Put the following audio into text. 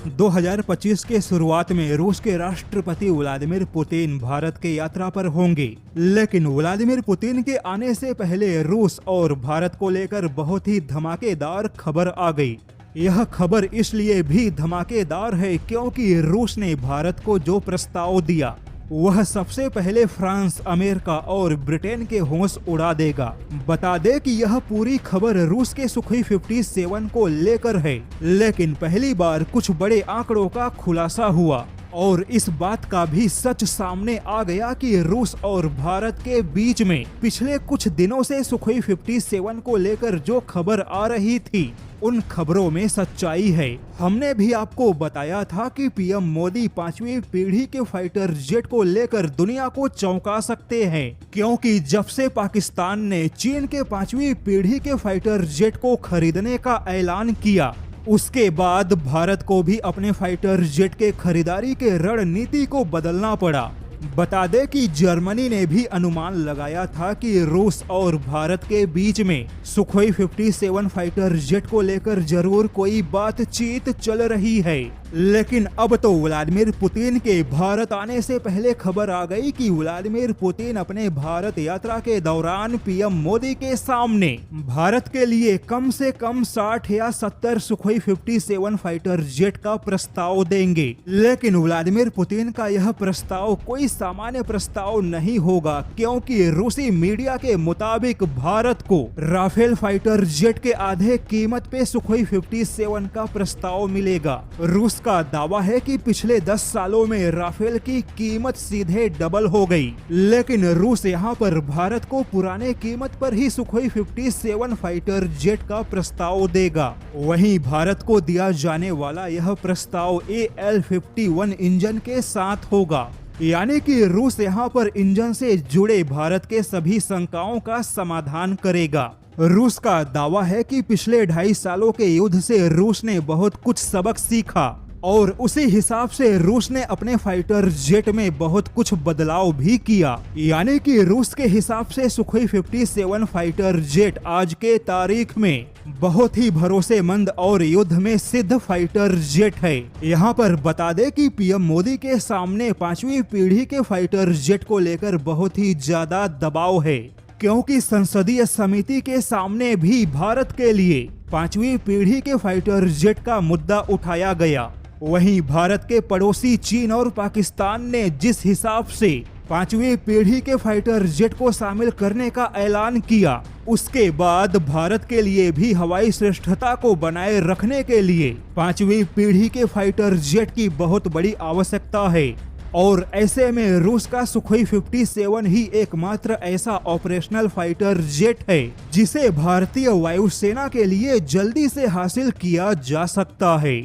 2025 के शुरुआत में रूस के राष्ट्रपति व्लादिमीर पुतिन भारत के यात्रा पर होंगे, लेकिन व्लादिमीर पुतिन के आने से पहले रूस और भारत को लेकर बहुत ही धमाकेदार खबर आ गई। यह खबर इसलिए भी धमाकेदार है क्योंकि रूस ने भारत को जो प्रस्ताव दिया वह सबसे पहले फ्रांस, अमेरिका और ब्रिटेन के होश उड़ा देगा। बता दें कि यह पूरी खबर रूस के सुखोई 57 को लेकर है, लेकिन पहली बार कुछ बड़े आंकड़ों का खुलासा हुआ और इस बात का भी सच सामने आ गया कि रूस और भारत के बीच में पिछले कुछ दिनों से सुखोई 57 को लेकर जो खबर आ रही थी उन खबरों में सच्चाई है। हमने भी आपको बताया था कि पीएम मोदी 5वीं पीढ़ी के फाइटर जेट को लेकर दुनिया को चौंका सकते हैं, क्योंकि जब से पाकिस्तान ने चीन के 5वीं पीढ़ी के फाइटर जेट को खरीदने का ऐलान किया, उसके बाद भारत को भी अपने फाइटर जेट के खरीदारी के रणनीति को बदलना पड़ा। बता दें कि जर्मनी ने भी अनुमान लगाया था कि रूस और भारत के बीच में सुखोई 57 फाइटर जेट को लेकर जरूर कोई बातचीत चल रही है, लेकिन अब तो व्लादिमीर पुतिन के भारत आने से पहले खबर आ गई कि व्लादिमीर पुतिन अपने भारत यात्रा के दौरान पीएम मोदी के सामने भारत के लिए कम से कम 60 या 70 सुखोई 57 फाइटर जेट का प्रस्ताव देंगे। लेकिन व्लादिमीर पुतिन का यह प्रस्ताव कोई सामान्य प्रस्ताव नहीं होगा, क्योंकि रूसी मीडिया के मुताबिक भारत को राफेल फाइटर जेट के आधे कीमत पे सुखोई 57 का प्रस्ताव मिलेगा। रूस का दावा है कि पिछले 10 सालों में राफेल की कीमत सीधे डबल हो गई, लेकिन रूस यहां पर भारत को पुराने कीमत पर ही सुखोई 57 फाइटर जेट का प्रस्ताव देगा। वहीं भारत को दिया जाने वाला यह प्रस्ताव AL-51 इंजन के साथ होगा, यानी कि रूस यहां पर इंजन से जुड़े भारत के सभी शंकाओं का समाधान करेगा। रूस का दावा है कि पिछले 2.5 सालों के युद्ध से रूस ने बहुत कुछ सबक सीखा और उसी हिसाब से रूस ने अपने फाइटर जेट में बहुत कुछ बदलाव भी किया, यानी कि रूस के हिसाब से सुखोई 57 फाइटर जेट आज के तारीख में बहुत ही भरोसेमंद और युद्ध में सिद्ध फाइटर जेट है। यहाँ पर बता दें कि पीएम मोदी के सामने 5वीं पीढ़ी के फाइटर जेट को लेकर बहुत ही ज्यादा दबाव है, क्योंकि संसदीय समिति के सामने भी भारत के लिए 5वीं पीढ़ी के फाइटर जेट का मुद्दा उठाया गया। वहीं भारत के पड़ोसी चीन और पाकिस्तान ने जिस हिसाब से 5वीं पीढ़ी के फाइटर जेट को शामिल करने का ऐलान किया, उसके बाद भारत के लिए भी हवाई श्रेष्ठता को बनाए रखने के लिए 5वीं पीढ़ी के फाइटर जेट की बहुत बड़ी आवश्यकता है। और ऐसे में रूस का सुखोई 57 ही एकमात्र ऐसा ऑपरेशनल फाइटर जेट है जिसे भारतीय वायुसेना के लिए जल्दी से हासिल किया जा सकता है।